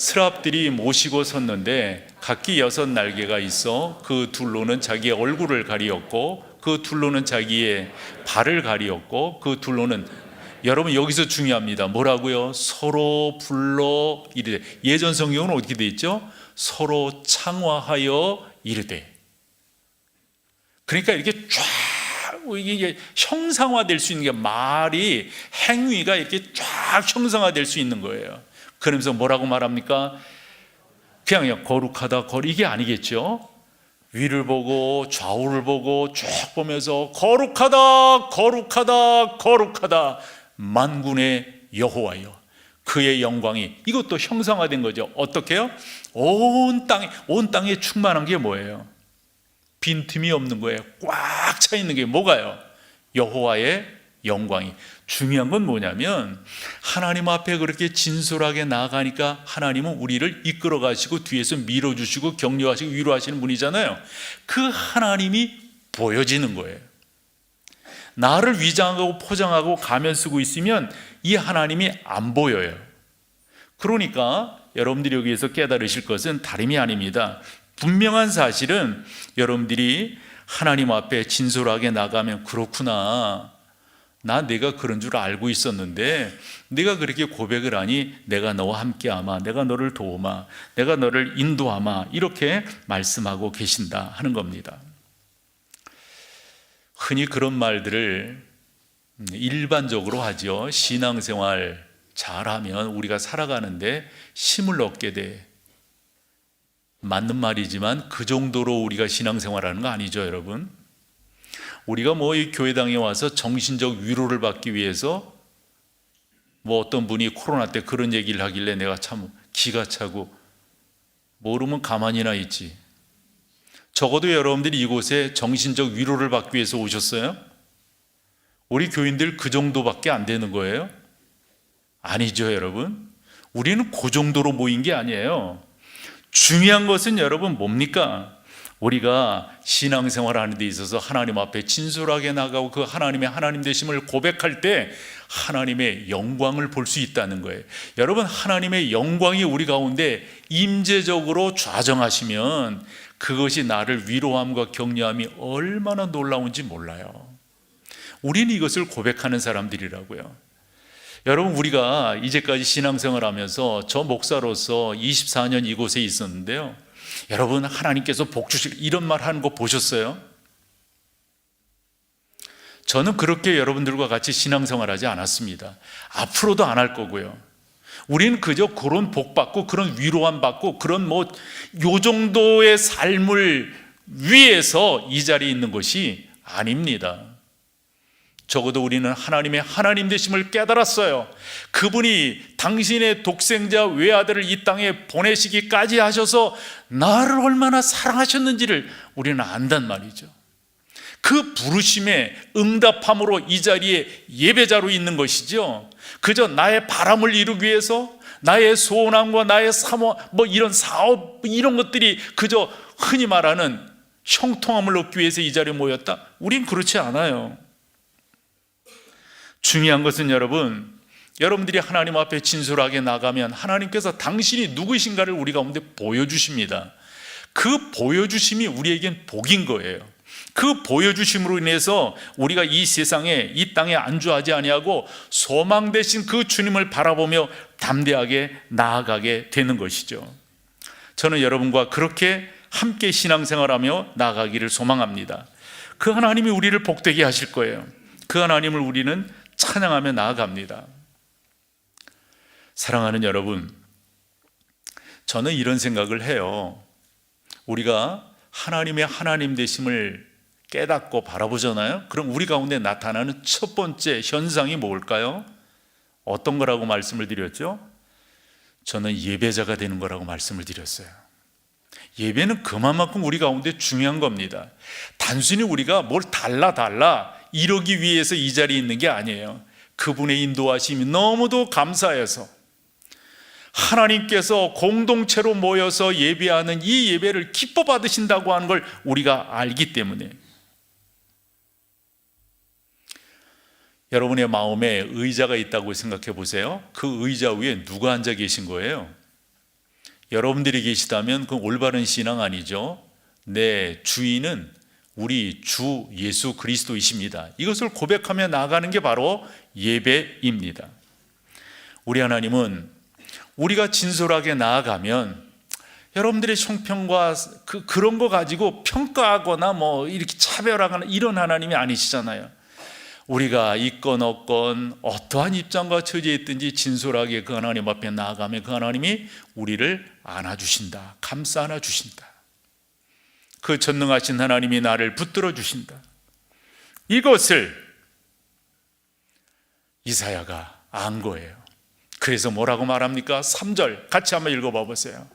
스랍들이 모시고 섰는데 각기 6날개가 있어 그 둘로는 자기의 얼굴을 가리었고 그 둘로는 자기의 발을 가리었고 그 둘로는, 여러분 여기서 중요합니다. 뭐라고요? 서로 불러 이르되. 예전 성경은 어떻게 돼 있죠? 서로 창화하여 이르되. 그러니까 이렇게 쫙 이게 형상화될 수 있는 게, 말이 행위가 이렇게 쫙 형상화될 수 있는 거예요. 그러면서 뭐라고 말합니까? 그냥 거룩하다 이게 아니겠죠. 위를 보고 좌우를 보고 쭉 보면서 거룩하다 거룩하다 거룩하다 만군의 여호와여, 그의 영광이, 이것도 형상화된 거죠. 어떻게요? 온 땅에 충만한 게 뭐예요? 빈틈이 없는 거예요. 꽉 차 있는 게 뭐가요? 여호와의 영광이. 중요한 건 뭐냐면 하나님 앞에 그렇게 진솔하게 나아가니까 하나님은 우리를 이끌어 가시고 뒤에서 밀어주시고 격려하시고 위로하시는 분이잖아요. 그 하나님이 보여지는 거예요. 나를 위장하고 포장하고 가면 쓰고 있으면 이 하나님이 안 보여요. 그러니까 여러분들이 여기에서 깨달으실 것은 다름이 아닙니다. 분명한 사실은 여러분들이 하나님 앞에 진솔하게 나가면, 그렇구나, 내가 그런 줄 알고 있었는데 내가 그렇게 고백을 하니 내가 너와 함께하마, 내가 너를 도우마, 내가 너를 인도하마, 이렇게 말씀하고 계신다 하는 겁니다. 흔히 그런 말들을 일반적으로 하죠. 신앙생활 잘하면 우리가 살아가는데 힘을 얻게 돼. 맞는 말이지만 그 정도로 우리가 신앙생활하는 거 아니죠, 여러분. 우리가 이 교회당에 와서 정신적 위로를 받기 위해서 어떤 분이 코로나 때 그런 얘기를 하길래 내가 참 기가 차고 모르면 가만히나 있지. 적어도 여러분들이 이곳에 정신적 위로를 받기 위해서 오셨어요? 우리 교인들 그 정도밖에 안 되는 거예요? 아니죠, 여러분. 우리는 그 정도로 모인 게 아니에요. 중요한 것은 여러분 뭡니까? 우리가 신앙생활 하는 데 있어서 하나님 앞에 진솔하게 나가고 그 하나님의 하나님 되심을 고백할 때 하나님의 영광을 볼 수 있다는 거예요. 여러분, 하나님의 영광이 우리 가운데 임재적으로 좌정하시면 그것이 나를 위로함과 격려함이 얼마나 놀라운지 몰라요. 우리는 이것을 고백하는 사람들이라고요. 여러분, 우리가 이제까지 신앙생활 하면서 저 목사로서 24년 이곳에 있었는데요, 여러분, 하나님께서 복 주실 이런 말 하는 거 보셨어요? 저는 그렇게 여러분들과 같이 신앙생활 하지 않았습니다. 앞으로도 안 할 거고요. 우리는 그저 그런 복 받고 그런 위로함 받고 그런 요 정도의 삶을 위해서 이 자리에 있는 것이 아닙니다. 적어도 우리는 하나님의 하나님 되심을 깨달았어요. 그분이 당신의 독생자 외아들을 이 땅에 보내시기까지 하셔서 나를 얼마나 사랑하셨는지를 우리는 안단 말이죠. 그 부르심에 응답함으로 이 자리에 예배자로 있는 것이죠. 그저 나의 바람을 이루기 위해서 나의 소원함과 나의 사모 이런 사업 이런 것들이 그저 흔히 말하는 형통함을 얻기 위해서 이 자리에 모였다? 우린 그렇지 않아요. 중요한 것은 여러분들이 하나님 앞에 진솔하게 나가면 하나님께서 당신이 누구신가를 우리 가운데 보여주십니다. 그 보여주심이 우리에겐 복인 거예요. 그 보여주심으로 인해서 우리가 이 세상에 이 땅에 안주하지 아니하고 소망 되신 그 주님을 바라보며 담대하게 나아가게 되는 것이죠. 저는 여러분과 그렇게 함께 신앙생활하며 나아가기를 소망합니다. 그 하나님이 우리를 복되게 하실 거예요. 그 하나님을 우리는 찬양하며 나아갑니다. 사랑하는 여러분, 저는 이런 생각을 해요. 우리가 하나님의 하나님 되심을 깨닫고 바라보잖아요. 그럼 우리 가운데 나타나는 첫 번째 현상이 뭘까요? 어떤 거라고 말씀을 드렸죠? 저는 예배자가 되는 거라고 말씀을 드렸어요. 예배는 그만큼 우리 가운데 중요한 겁니다. 단순히 우리가 뭘 달라 이러기 위해서 이 자리에 있는 게 아니에요. 그분의 인도하심이 너무도 감사해서 하나님께서 공동체로 모여서 예배하는 이 예배를 기뻐 받으신다고 하는 걸 우리가 알기 때문에, 여러분의 마음에 의자가 있다고 생각해 보세요. 그 의자 위에 누가 앉아 계신 거예요? 여러분들이 계시다면 그건 올바른 신앙 아니죠. 내 주인은 우리 주 예수 그리스도이십니다. 이것을 고백하며 나아가는 게 바로 예배입니다. 우리 하나님은 우리가 진솔하게 나아가면 여러분들의 형평과 그런 거 가지고 평가하거나 뭐 이렇게 차별하거나 이런 하나님이 아니시잖아요. 우리가 있건 없건 어떠한 입장과 처지에 있든지 진솔하게 그 하나님 앞에 나아가면 그 하나님이 우리를 안아주신다, 감싸 안아주신다. 그 전능하신 하나님이 나를 붙들어 주신다. 이것을 이사야가 안 거예요. 그래서 뭐라고 말합니까? 3절 같이 한번 읽어봐 보세요.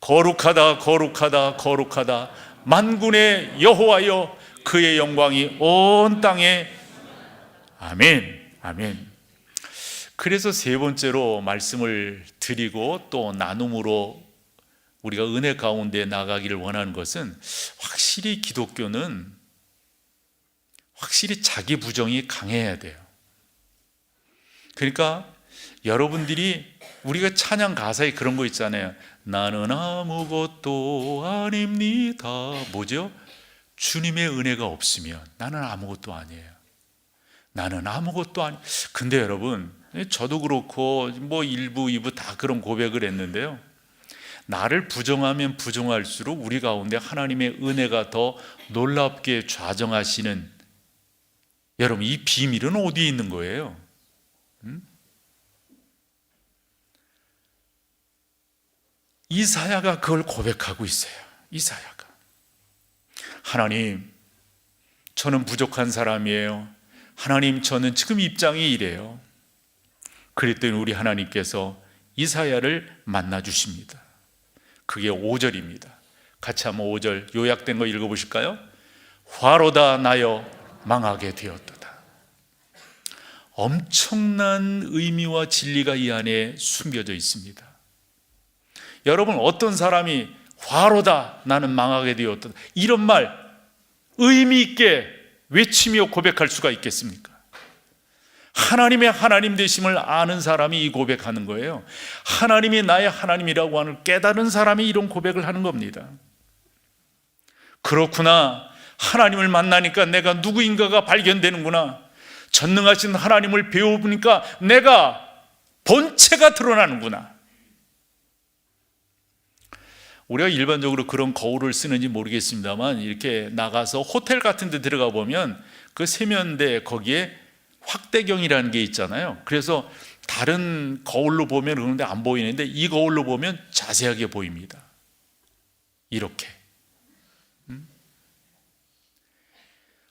거룩하다 거룩하다 거룩하다 만군의 여호와여, 그의 영광이 온 땅에. 아멘, 아멘. 그래서 세 번째로 말씀을 드리고 또 나눔으로 우리가 은혜 가운데 나가기를 원하는 것은, 확실히 기독교는 확실히 자기 부정이 강해야 돼요. 그러니까 여러분들이, 우리가 찬양 가사에 그런 거 있잖아요. 나는 아무것도 아닙니다. 뭐죠? 주님의 은혜가 없으면 나는 아무것도 아니에요. 나는 아무것도 아니. 근데 여러분, 저도 그렇고 뭐 1부, 2부 다 그런 고백을 했는데요. 나를 부정하면 부정할수록 우리 가운데 하나님의 은혜가 더 놀랍게 좌정하시는, 여러분 이 비밀은 어디에 있는 거예요? 이사야가 그걸 고백하고 있어요. 이사야가, 하나님 저는 부족한 사람이에요. 하나님 저는 지금 입장이 이래요. 그랬더니 우리 하나님께서 이사야를 만나 주십니다. 그게 5절입니다. 같이 한번 5절 요약된 거 읽어보실까요? 화로다 나여 망하게 되었도다. 엄청난 의미와 진리가 이 안에 숨겨져 있습니다. 여러분, 어떤 사람이 화로다 나는 망하게 되었도다 이런 말 의미 있게 외치며 고백할 수가 있겠습니까? 하나님의 하나님 되심을 아는 사람이 이 고백하는 거예요. 하나님이 나의 하나님이라고 하는 깨달은 사람이 이런 고백을 하는 겁니다. 그렇구나, 하나님을 만나니까 내가 누구인가가 발견되는구나. 전능하신 하나님을 배워보니까 내가 본체가 드러나는구나. 우리가 일반적으로 그런 거울을 쓰는지 모르겠습니다만, 이렇게 나가서 호텔 같은 데 들어가 보면 그 세면대 거기에 확대경이라는 게 있잖아요. 그래서 다른 거울로 보면 그런데 안 보이는데 이 거울로 보면 자세하게 보입니다. 이렇게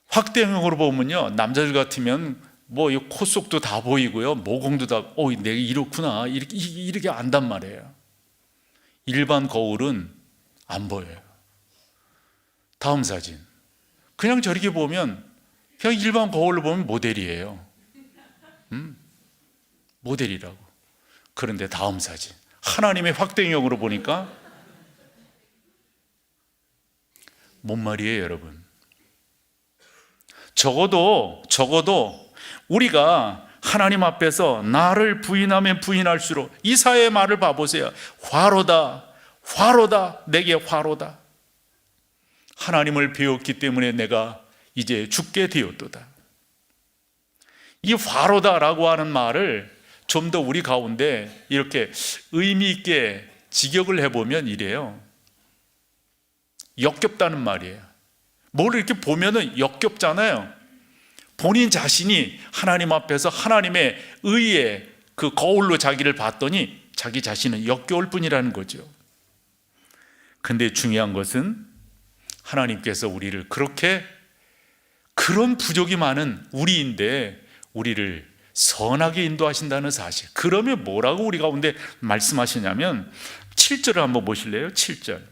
확대경으로 보면요, 남자들 같으면 뭐 이 코 속도 다 보이고요, 모공도 다, 내가 이렇구나 이렇게 안단 말이에요. 일반 거울은 안 보여요. 다음 사진. 그냥 저렇게 보면 그냥 일반 거울로 보면 모델이에요. 모델이라고. 그런데 다음 사진. 하나님의 확대경으로 보니까 뭔 말이에요, 여러분? 적어도 우리가 하나님 앞에서 나를 부인하면 부인할수록 이사야의 말을 봐보세요. 화로다, 화로다, 내게 화로다. 하나님을 배웠기 때문에 내가 이제 죽게 되었도다. 이 화로다라고 하는 말을 좀 더 우리 가운데 이렇게 의미 있게 직역을 해보면 이래요. 역겹다는 말이에요. 뭘 이렇게 보면은 역겹잖아요. 본인 자신이 하나님 앞에서 하나님의 의의 그 거울로 자기를 봤더니 자기 자신은 역겨울 뿐이라는 거죠. 근데 중요한 것은 하나님께서 우리를 그렇게, 그런 부족이 많은 우리인데 우리를 선하게 인도하신다는 사실. 그러면 뭐라고 우리 가운데 말씀하시냐면 7절을 한번 보실래요? 7절.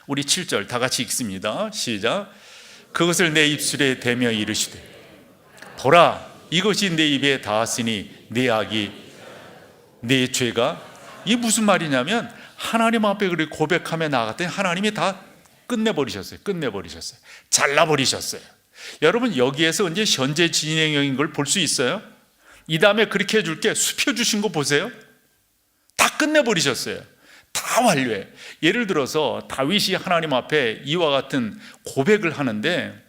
우리 7절 다 같이 읽습니다. 시작. 그것을 내 입술에 대며 이르시되 보라, 이것이 내 입에 닿았으니 내 악이, 내 죄가. 이게 무슨 말이냐면 하나님 앞에 그렇게 고백하며 나갔더니 하나님이 다 끝내버리셨어요. 잘라버리셨어요. 여러분, 여기에서 이제 현재 진행형인 걸 볼 수 있어요. 이 다음에 그렇게 해줄게, 수표 주신 거 보세요. 다 끝내버리셨어요. 다 완료해. 예를 들어서 다윗이 하나님 앞에 이와 같은 고백을 하는데,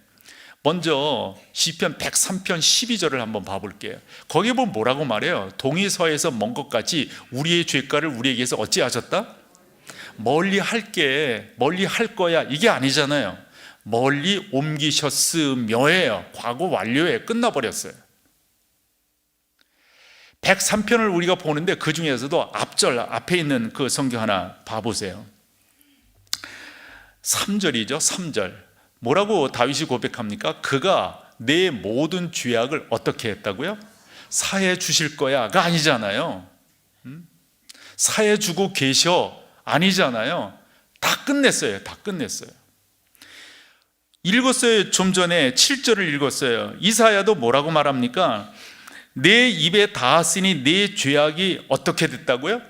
먼저 시편 103편 12절을 한번 봐볼게요. 거기에 보면 뭐라고 말해요? 동이 서에서 먼 것 같이 우리의 죄가를 우리에게서 어찌하셨다? 멀리 할게, 멀리 할 거야, 이게 아니잖아요. 멀리 옮기셨으며예요. 과거 완료에 끝나버렸어요. 103편을 우리가 보는데 그 중에서도 앞절 앞에 있는 그 성경 하나 봐보세요. 3절이죠. 3절 뭐라고 다윗이 고백합니까? 그가 내 모든 죄악을 어떻게 했다고요? 사해 주실 거야가 아니잖아요. 사해 주고 계셔 아니잖아요. 다 끝냈어요. 다 끝냈어요. 읽었어요. 좀 전에 7절을 읽었어요. 이사야도 뭐라고 말합니까? 내 입에 닿았으니 내 죄악이 어떻게 됐다고요?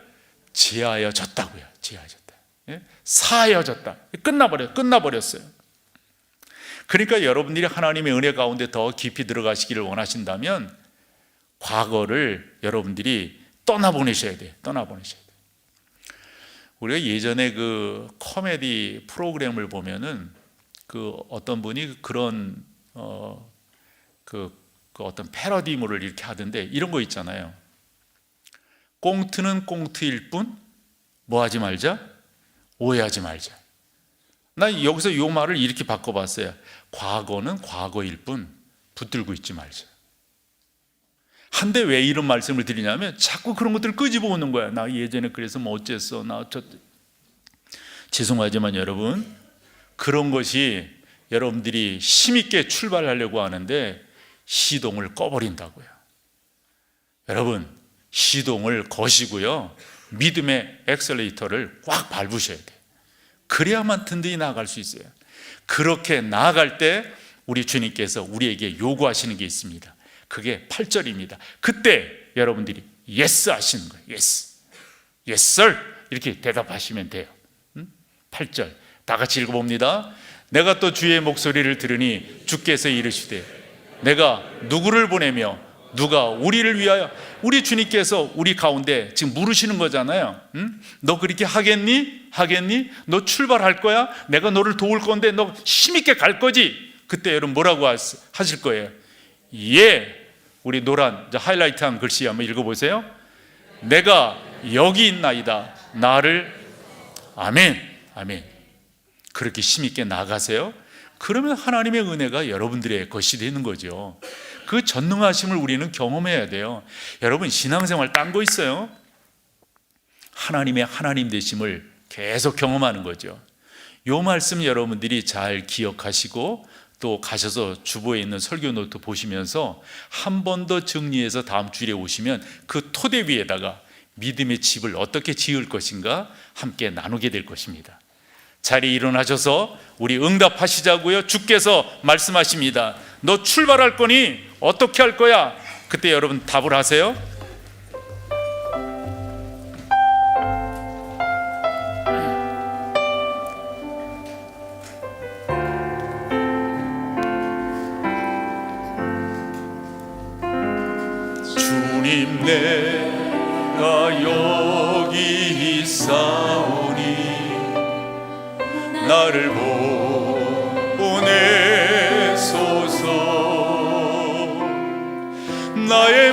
제하여졌다고요. 제하여졌다. 예? 사하여졌다. 끝나버렸어요. 그러니까 여러분들이 하나님의 은혜 가운데 더 깊이 들어가시기를 원하신다면 과거를 여러분들이 떠나보내셔야 돼요. 떠나보내셔야 돼요. 우리가 예전에 그 코미디 프로그램을 보면은 그 어떤 분이 그런 그 어떤 패러디물을 이렇게 하던데, 이런 거 있잖아요. 꽁트는 꽁트일 뿐 뭐 하지 말자? 오해하지 말자. 난 여기서 이 말을 이렇게 바꿔봤어요. 과거는 과거일 뿐 붙들고 있지 말자. 한데 왜 이런 말씀을 드리냐면 자꾸 그런 것들을 끄집어 오는 거야. 나 예전에 그래서 뭐 어쨌어, 나 저. 죄송하지만 여러분, 그런 것이 여러분들이 힘있게 출발하려고 하는데 시동을 꺼버린다고요. 여러분, 시동을 거시고요, 믿음의 엑셀레이터를 꽉 밟으셔야 돼요. 그래야만 든든히 나아갈 수 있어요. 그렇게 나아갈 때 우리 주님께서 우리에게 요구하시는 게 있습니다. 그게 8절입니다. 그때 여러분들이 예스 하시는 거예요. 예스, 예스 sir 이렇게 대답하시면 돼요. 8절 다 같이 읽어봅니다. 내가 또 주의 목소리를 들으니 주께서 이르시되 내가 누구를 보내며 누가 우리를 위하여. 우리 주님께서 우리 가운데 지금 물으시는 거잖아요. 너 그렇게 하겠니? 하겠니? 너 출발할 거야? 내가 너를 도울 건데 너 힘있게 갈 거지? 그때 여러분 뭐라고 하실 거예요? 예. 우리 노란 하이라이트한 글씨 한번 읽어보세요. 내가 여기 있나이다. 나를. 아멘. 아멘. 그렇게 힘있게 나가세요. 그러면 하나님의 은혜가 여러분들의 것이 되는 거죠. 그 전능하심을 우리는 경험해야 돼요. 여러분, 신앙생활 딴 거 있어요? 하나님의 하나님 되심을 계속 경험하는 거죠. 이 말씀 여러분들이 잘 기억하시고 또 가셔서 주보에 있는 설교 노트 보시면서 한 번 더 정리해서 다음 주일에 오시면 그 토대 위에다가 믿음의 집을 어떻게 지을 것인가 함께 나누게 될 것입니다. 자리에 일어나셔서 우리 응답하시자고요. 주께서 말씀하십니다. 너 출발할 거니 어떻게 할 거야? 그때 여러분 답을 하세요. 주님, 내가 여기 있사오니 나를 보내소서. 나의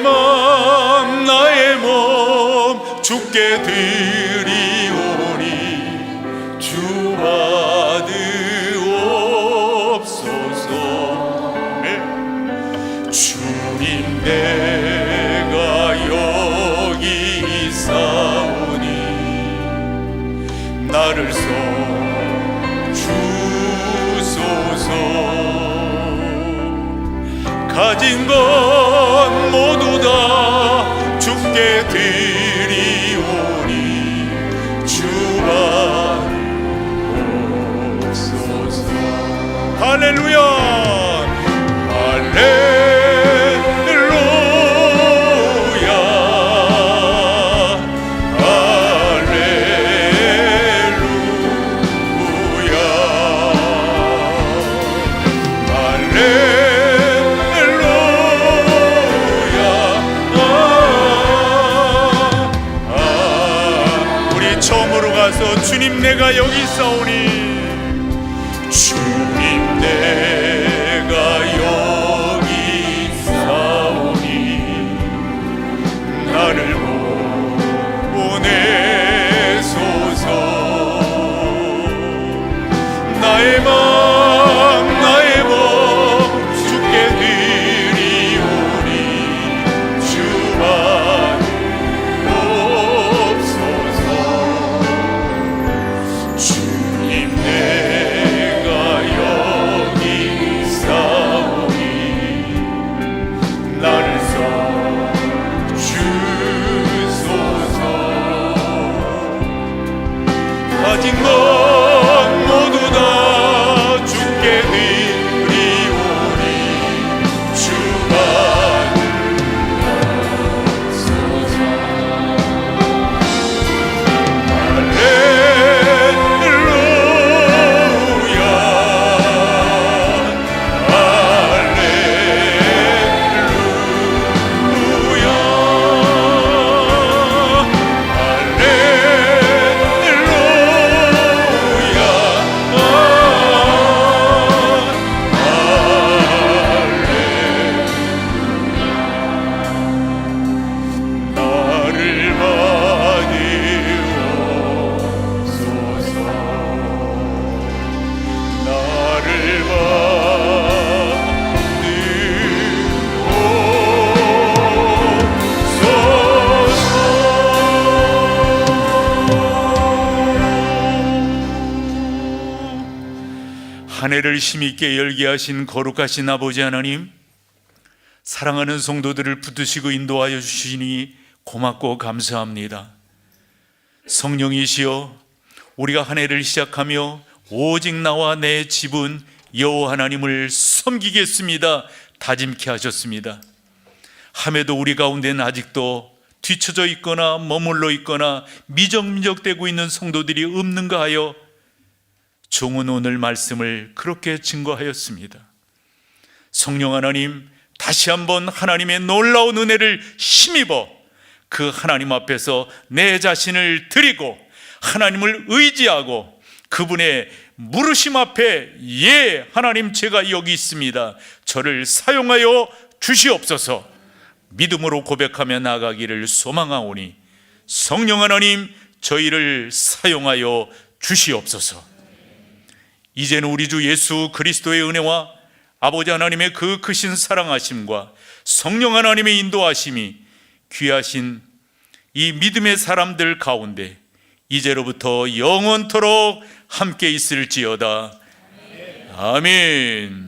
몸 주께 드리오니 주 받으옵소서. 주님, 내가 여기 있사오니 나를 가진 것 모두 다 주께 드리오니 주 받으옵소서. 할렐루야, 할렐루야, 할렐루야. 처음으로 가서 주님 내가 여기 있사오니 주님 내가 여기 있사오니 나를 보내소서 나의 맘 주께 드리오니 주만 없소서 주님 내가 여기 있사오니 나를 써주소서 가진 것 모두 다 주께 드리오니 주만 없소서 할렐루야 나를 받으옵소서 나를 한 해를 힘있게 열게 하신 거룩하신 아버지 하나님, 사랑하는 성도들을 붙드시고 인도하여 주시니 고맙고 감사합니다. 성령이시여, 우리가 한 해를 시작하며 오직 나와 내 집은 여호와 하나님을 섬기겠습니다 다짐케 하셨습니다. 함에도 우리 가운데는 아직도 뒤처져 있거나 머물러 있거나 미적미적대고 있는 성도들이 없는가 하여 종은 오늘 말씀을 그렇게 증거하였습니다. 성령 하나님, 다시 한번 하나님의 놀라운 은혜를 힘입어 그 하나님 앞에서 내 자신을 드리고 하나님을 의지하고 그분의 물으심 앞에 예 하나님 제가 여기 있습니다, 저를 사용하여 주시옵소서 믿음으로 고백하며 나아가기를 소망하오니 성령 하나님 저희를 사용하여 주시옵소서. 이제는 우리 주 예수 그리스도의 은혜와 아버지 하나님의 그 크신 사랑하심과 성령 하나님의 인도하심이 귀하신 이 믿음의 사람들 가운데 이제로부터 영원토록 함께 있을지어다. 아멘.